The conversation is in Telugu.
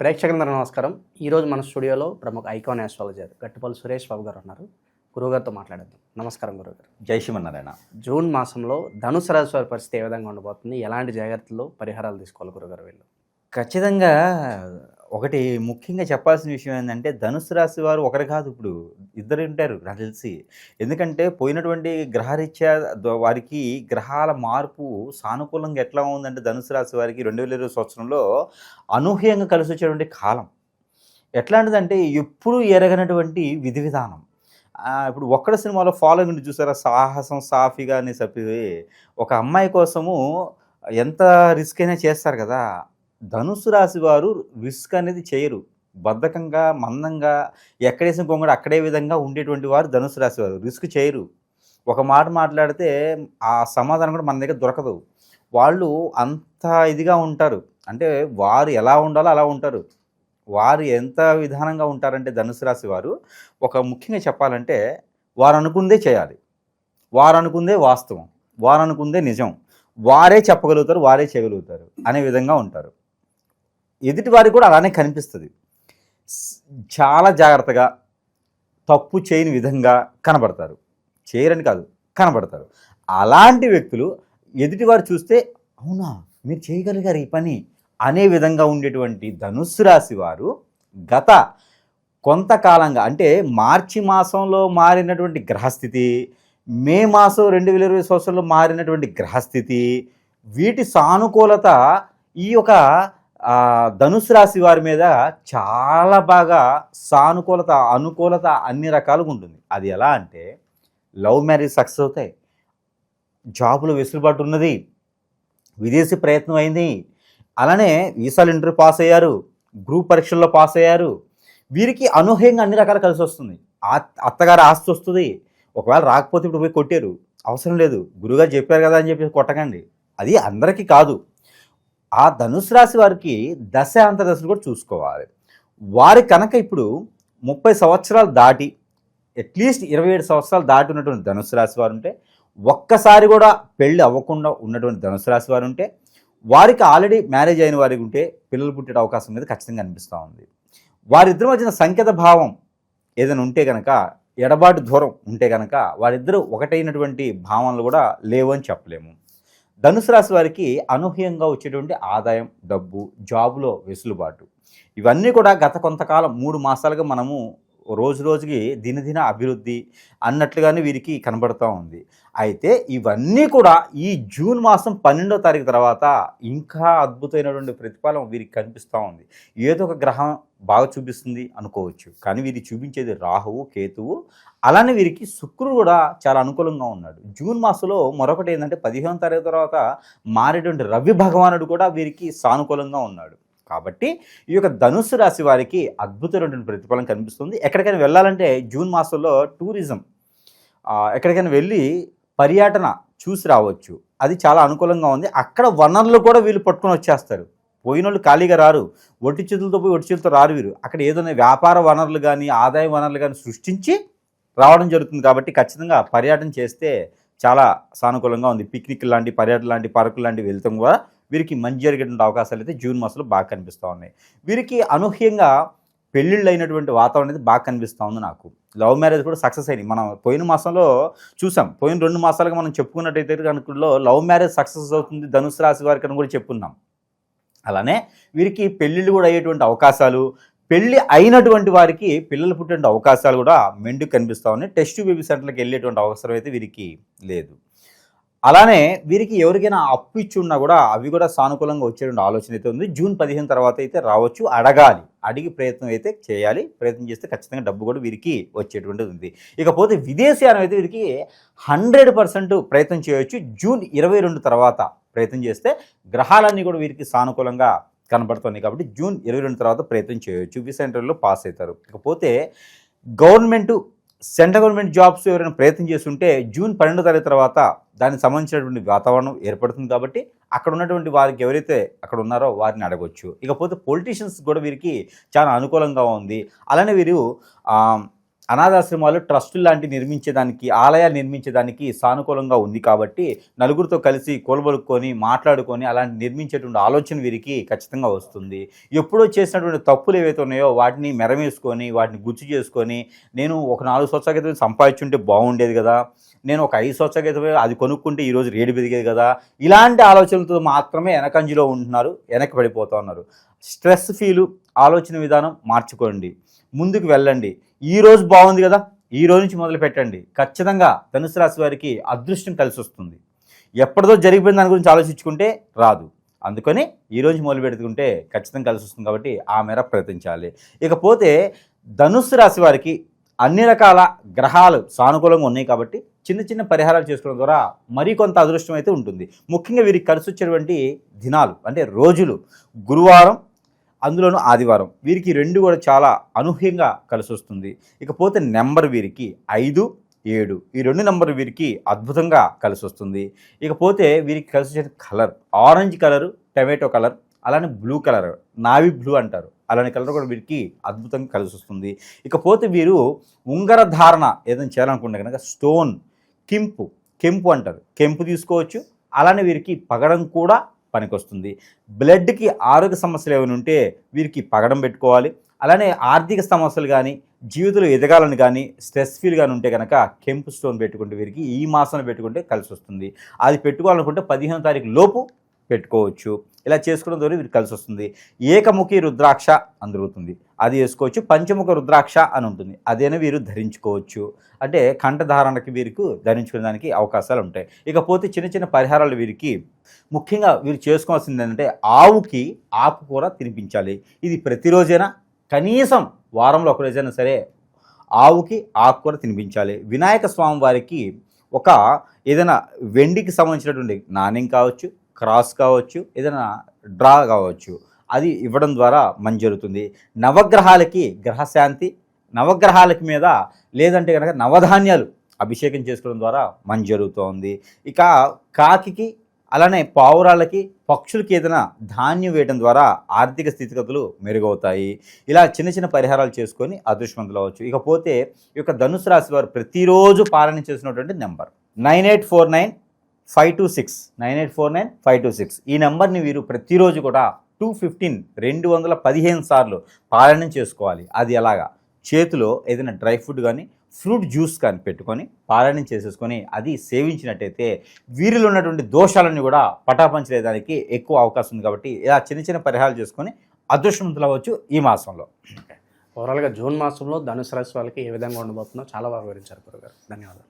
ప్రేక్షకులందరూ నమస్కారం. ఈరోజు మన స్టూడియోలో ప్రముఖ ఐకాన్ ఆస్ట్రాలజర్ గట్టుపల్లి సురేష్ బాబు గారు ఉన్నారు. గురువుగారితో మాట్లాడేద్దాం. నమస్కారం గురువుగారు. జై శ్రీమన్నారాయణ. జూన్ మాసంలో ధనుసు రాశి వారి పరిస్థితి ఏ విధంగా ఉండబోతుంది? ఎలాంటి జాగ్రత్తలు పరిహారాలు తీసుకోవాలి గురుగారు వీళ్ళు? ఖచ్చితంగా ఒకటి ముఖ్యంగా చెప్పాల్సిన విషయం ఏంటంటే, ధనుసు రాశి వారు ఒకరు కాదు, ఇప్పుడు ఇద్దరు ఉంటారు నాకు తెలిసి. ఎందుకంటే పోయినటువంటి గ్రహరీత్యా వారికి గ్రహాల మార్పు సానుకూలంగా ఎట్లా ఉందంటే, ధనుసు రాశి వారికి 2020 సంవత్సరంలో అనూహ్యంగా కలిసి వచ్చేటువంటి కాలం. ఎట్లాంటిదంటే ఎప్పుడూ ఎరగనటువంటి విధి విధానం. ఇప్పుడు ఒక్కడ సినిమాలో ఫాలోయింగ్ చూసారా, సాహసం సాఫీగా అని చెప్పి ఒక అమ్మాయి కోసము ఎంత రిస్క్ అయినా చేస్తారు కదా. ధనుసు రాశి వారు రిస్క్ అనేది చేయరు. బద్ధకంగా మందంగా ఎక్కడేసిన కొంగడు అక్కడే విధంగా ఉండేటువంటి వారు ధనుసు రాశి వారు. రిస్క్ చేయరు. ఒక మాట మాట్లాడితే ఆ సమాధానం కూడా మన దగ్గర దొరకదు. వాళ్ళు అంత ఇదిగా ఉంటారు. అంటే వారు ఎలా ఉండాలో అలా ఉంటారు. వారు ఎంత విధానంగా ఉంటారంటే ధనుసు రాశి వారు, ఒక ముఖ్యంగా చెప్పాలంటే, వారు అనుకుందే చేయాలి, వారు అనుకుందే వాస్తవం, వారు అనుకుందే నిజం, వారే చెప్పగలుగుతారు, వారే చేయగలుగుతారు అనే విధంగా ఉంటారు. ఎదుటి వారికి కూడా అలానే కనిపిస్తుంది. చాలా జాగ్రత్తగా తప్పు చేయని విధంగా కనబడతారు. చేయరని కాదు, కనబడతారు. అలాంటి వ్యక్తులు ఎదుటివారు చూస్తే అవునా మీరు చేయగలిగారు ఈ పని అనే విధంగా ఉండేటువంటి ధనుస్సు రాశి వారు గత కొంతకాలంగా, అంటే మార్చి మాసంలో మారినటువంటి గ్రహస్థితి, మే మాసం 2020 సంవత్సరంలో మారినటువంటి గ్రహస్థితి, వీటి సానుకూలత ఈ యొక్క ధనుసు రాశి వారి మీద చాలా బాగా సానుకూలత, అనుకూలత అన్ని రకాలుగా ఉంటుంది. అది ఎలా అంటే, లవ్ మ్యారేజ్ సక్సెస్ అవుతాయి, జాబులో వెసులుబాటు ఉన్నది, విదేశీ ప్రయత్నం అయింది, అలానే వీసాలు ఇంటర్వ్యూ పాస్ అయ్యారు, గ్రూప్ పరీక్షల్లో పాస్ అయ్యారు. వీరికి అనూహ్యంగా అన్ని రకాలు కలిసి వస్తుంది. అత్తగారి ఆస్తి వస్తుంది. ఒకవేళ రాకపోతే ఇప్పుడు పోయి కొట్టారు, అవసరం లేదు, గురువుగారు చెప్పారు కదా అని చెప్పి కొట్టకండి. అది అందరికీ కాదు. ఆ ధనుసు రాశి వారికి దశ అంతర్దశలు కూడా చూసుకోవాలి. వారి కనుక ఇప్పుడు 30 సంవత్సరాలు దాటి, అట్లీస్ట్ 27 సంవత్సరాలు దాటి ఉన్నటువంటి ధనుసు రాశి వారు ఉంటే, ఒక్కసారి కూడా పెళ్ళి అవ్వకుండా ఉన్నటువంటి ధనుసు రాశి వారు ఉంటే, వారికి ఆల్రెడీ మ్యారేజ్ అయిన వారికి ఉంటే పిల్లలు పుట్టే అవకాశం మీద ఖచ్చితంగా అనిపిస్తూ ఉంది. వారిద్దరి మధ్యన సంకేత భావం ఏదైనా ఉంటే కనుక, ఎడబాటు దూరం ఉంటే కనుక, వారిద్దరూ ఒకటైనటువంటి భావనలు కూడా లేవు అని చెప్పలేము. ధనుసు రాశి వారికి అనూహ్యంగా వచ్చేటువంటి ఆదాయం, డబ్బు, జాబులో వెసులుబాటు, ఇవన్నీ కూడా గత కొంతకాలం 3 మాసాలుగా మనము రోజు రోజుకి దినదిన అభివృద్ధి అన్నట్లుగానే వీరికి కనబడుతూ ఉంది. అయితే ఇవన్నీ కూడా ఈ జూన్ మాసం 12వ తారీఖు తర్వాత ఇంకా అద్భుతమైనటువంటి ప్రతిఫలం వీరికి కనిపిస్తూ ఉంది. ఏదో ఒక గ్రహం బాగా చూపిస్తుంది అనుకోవచ్చు, కానీ వీరికి చూపించేది రాహువు, కేతువు. అలానే వీరికి శుక్రుడు కూడా చాలా అనుకూలంగా ఉన్నాడు. జూన్ మాసంలో మరొకటి ఏంటంటే, 15వ తారీఖు తర్వాత మారేటువంటి రవి భగవానుడు కూడా వీరికి సానుకూలంగా ఉన్నాడు. కాబట్టి ఈ యొక్క ధనుస్సు రాశి వారికి అద్భుతమైనటువంటి ప్రతిఫలం కనిపిస్తుంది. ఎక్కడికైనా వెళ్ళాలంటే జూన్ మాసంలో టూరిజం, ఎక్కడికైనా వెళ్ళి పర్యటన చూసి రావచ్చు. అది చాలా అనుకూలంగా ఉంది. అక్కడ వనరులు కూడా వీళ్ళు పట్టుకొని వచ్చేస్తారు. పోయిన వాళ్ళు ఖాళీగా రారు, ఒట్టి చేతులతో పోయి ఒట్టి చేతులతో రారు వీరు. అక్కడ ఏదైనా వ్యాపార వనరులు కానీ, ఆదాయ వనరులు కానీ సృష్టించి రావడం జరుగుతుంది. కాబట్టి ఖచ్చితంగా పర్యటన చేస్తే చాలా సానుకూలంగా ఉంది. పిక్నిక్ లాంటి, పర్యటన లాంటి, పార్కులు లాంటివి వెళ్తాం కూడా వీరికి మంచి జరిగేటువంటి అవకాశాలు అయితే జూన్ మాసంలో బాగా కనిపిస్తూ ఉన్నాయి. వీరికి అనూహ్యంగా పెళ్ళిళ్ళు అయినటువంటి వాతావరణం అనేది బాగా కనిపిస్తూ ఉంది నాకు. లవ్ మ్యారేజ్ కూడా సక్సెస్ అయింది. మనం పోయిన మాసంలో చూసాం. పోయిన 2 మాసాలుగా మనం చెప్పుకున్నట్టయితే కనుకలో లవ్ మ్యారేజ్ సక్సెస్ అవుతుంది ధనుసు రాశి వారికి అని కూడా చెప్పుకున్నాం. అలానే వీరికి పెళ్ళిళ్ళు కూడా అయ్యేటువంటి అవకాశాలు, పెళ్ళి అయినటువంటి వారికి పిల్లలు పుట్టే అవకాశాలు కూడా మెండుకు కనిపిస్తూ ఉన్నాయి. టెస్ట్ బేబీ సెంటర్లకు వెళ్ళేటువంటి అవసరం అయితే వీరికి లేదు. అలానే వీరికి ఎవరికైనా అప్పు ఇచ్చి ఉన్నా కూడా అవి కూడా సానుకూలంగా వచ్చేటువంటి ఆలోచన అయితే ఉంది. జూన్ 15 తర్వాత అయితే రావచ్చు. అడగాలి, అడిగి ప్రయత్నం అయితే చేయాలి. ప్రయత్నం చేస్తే ఖచ్చితంగా డబ్బు కూడా వీరికి వచ్చేటువంటిది ఉంది. ఇకపోతే విదేశీయానం అయితే వీరికి 100% ప్రయత్నం చేయవచ్చు. జూన్ 22 తర్వాత ప్రయత్నం చేస్తే గ్రహాలన్నీ కూడా వీరికి సానుకూలంగా కనబడుతుంది. కాబట్టి జూన్ 22 తర్వాత ప్రయత్నం చేయవచ్చు. వీసా ఇంటర్వ్యూలో పాస్ అవుతారు. ఇకపోతే సెంట్రల్ గవర్నమెంట్ జాబ్స్ ఎవరైనా ప్రయత్నం చేస్తుంటే జూన్ 12వ తారీఖు తర్వాత దానికి సంబంధించినటువంటి వాతావరణం ఏర్పడుతుంది. కాబట్టి అక్కడ ఉన్నటువంటి వారికి ఎవరైతే అక్కడ ఉన్నారో వారిని అడగవచ్చు. ఇకపోతే పొలిటీషియన్స్ కూడా వీరికి చాలా అనుకూలంగా ఉంది. అలానే వీరు అనాథాశ్రమాలు ట్రస్టులు లాంటివి నిర్మించేదానికి, ఆలయాలు నిర్మించేదానికి సానుకూలంగా ఉంది కాబట్టి నలుగురితో కలిసి కూలబలుక్కొని మాట్లాడుకొని అలాంటి నిర్మించేటువంటి ఆలోచన వీరికి ఖచ్చితంగా వస్తుంది. ఎప్పుడో చేసినటువంటి తప్పులు ఏవైతే ఉన్నాయో వాటిని మెరవేసుకొని వాటిని గుర్తు చేసుకొని, నేను ఒక 4 సంవత్సరాల క్రితం సంపాదించుంటే బాగుండేది కదా, నేను ఒక 5 సంవత్సరాల క్రితమే అది కొనుక్కుంటే ఈరోజు రేటు పెరిగేది కదా, ఇలాంటి ఆలోచనలతో మాత్రమే వెనకంజలో ఉంటున్నారు, వెనక్కి పడిపోతూ ఉన్నారు. స్ట్రెస్ ఫీలు ఆలోచన విధానం మార్చుకోండి, ముందుకు వెళ్ళండి. ఈరోజు బాగుంది కదా, ఈ రోజు నుంచి మొదలు పెట్టండి. ఖచ్చితంగా ధనుసు రాశి వారికి అదృష్టం కలిసి వస్తుంది. ఎప్పటిదో జరిగిపోయిన దాని గురించి ఆలోచించుకుంటే రాదు. అందుకని ఈరోజు మొదలు పెట్టుకుంటే ఖచ్చితంగా కలిసి వస్తుంది కాబట్టి ఆ మేర ప్రయత్నించాలి. ఇకపోతే ధనుసు రాశి వారికి అన్ని రకాల గ్రహాలు సానుకూలంగా ఉన్నాయి కాబట్టి చిన్న చిన్న పరిహారాలు చేసుకోవడం ద్వారా మరికొంత అదృష్టం అయితే ఉంటుంది. ముఖ్యంగా వీరికి కలిసి వచ్చేటువంటి దినాలు అంటే రోజులు గురువారం, అందులోనూ ఆదివారం. వీరికి 2 కూడా చాలా అనూహ్యంగా కలిసి వస్తుంది. ఇకపోతే నెంబర్ వీరికి 5, 7 ఈ 2 నెంబర్ వీరికి అద్భుతంగా కలిసి వస్తుంది. ఇకపోతే వీరికి కలిసి వచ్చే colour orange colour, tomato colour, అలానే బ్లూ కలర్, నావీ బ్లూ అంటారు, అలానే కలర్ కూడా వీరికి అద్భుతంగా కలిసి వస్తుంది. ఇకపోతే వీరు ఉంగర ధారణ ఏదైనా చేయాలనుకుంటే కనుక స్టోన్ కెంపు అంటారు, కెంపు తీసుకోవచ్చు. అలానే వీరికి పగడం కూడా పనికొస్తుంది. బ్లడ్కి ఆరోగ్య సమస్యలు ఏమైనా ఉంటే వీరికి పగడం పెట్టుకోవాలి. అలానే ఆర్థిక సమస్యలు కానీ, జీవితంలో ఎదగాలని కానీ, స్ట్రెస్ ఫీల్ కానీ ఉంటే కనుక కెంపు స్టోన్ పెట్టుకుంటే వీరికి ఈ మాసంలో పెట్టుకుంటే కలిసి వస్తుంది. అది పెట్టుకోవాలనుకుంటే 15వ తారీఖు లోపు పెట్టుకోవచ్చు. ఇలా చేసుకోవడం ద్వారా వీరికి కలిసి వస్తుంది. ఏకముఖి రుద్రాక్ష అని దొరుకుతుంది, అది వేసుకోవచ్చు. పంచముఖ రుద్రాక్ష అని ఉంటుంది, అదేనా వీరు ధరించుకోవచ్చు. అంటే కంఠధారణకి వీరికి ధరించుకోవడానికి అవకాశాలు ఉంటాయి. ఇకపోతే చిన్న చిన్న పరిహారాలు వీరికి ముఖ్యంగా వీరు చేసుకోవాల్సింది ఏంటంటే ఆవుకి ఆకుకూర తినిపించాలి. ఇది ప్రతిరోజైనా కనీసం వారంలో ఒక రోజైనా సరే ఆవుకి ఆకుకూర తినిపించాలి. వినాయక స్వామి వారికి ఒక ఏదైనా వెండికి సంబంధించినటువంటి నాణ్యం కావచ్చు, క్రాస్ కావచ్చు, ఏదైనా డ్రా కావచ్చు, అది ఇవ్వడం ద్వారా మంచి జరుగుతుంది. నవగ్రహాలకి గ్రహశాంతి, నవగ్రహాలకి మీద లేదంటే కనుక నవధాన్యాలు అభిషేకం చేసుకోవడం ద్వారా మంచి జరుగుతోంది. ఇక కాకికి అలానే పావురాళ్ళకి, పక్షులకి ఏదైనా ధాన్యం వేయడం ద్వారా ఆర్థిక స్థితిగతులు మెరుగవుతాయి. ఇలా చిన్న చిన్న పరిహారాలు చేసుకొని అదృష్టవంతులు అవ్వచ్చు. ఇకపోతే ఈ యొక్క ధనుసు రాశి వారు ప్రతిరోజు పాలన చేసినటువంటి నెంబర్ 9849-526 ఈ నెంబర్ని వీరు ప్రతిరోజు కూడా 215 సార్లు పాలన చేసుకోవాలి. అది ఎలాగా, చేతిలో ఏదైనా డ్రై ఫ్రూట్ కానీ ఫ్రూట్ జ్యూస్ కానీ పెట్టుకొని పాలన చేసేసుకొని అది సేవించినట్టయితే వీరిలో ఉన్నటువంటి దోషాలన్నీ కూడా పటాపంచలేదానికి ఎక్కువ అవకాశం ఉంది. కాబట్టి ఇలా చిన్న చిన్న పరిహారాలు చేసుకొని అదృష్టవంతులు అవ్వచ్చు ఈ మాసంలో. ఓవరాల్గా జూన్ మాసంలో ధనుసు రాశి వాళ్ళకి ఏ విధంగా ఉండబోతుందో చాలా బాగా వివరించారు గురుగారు. ధన్యవాదాలు.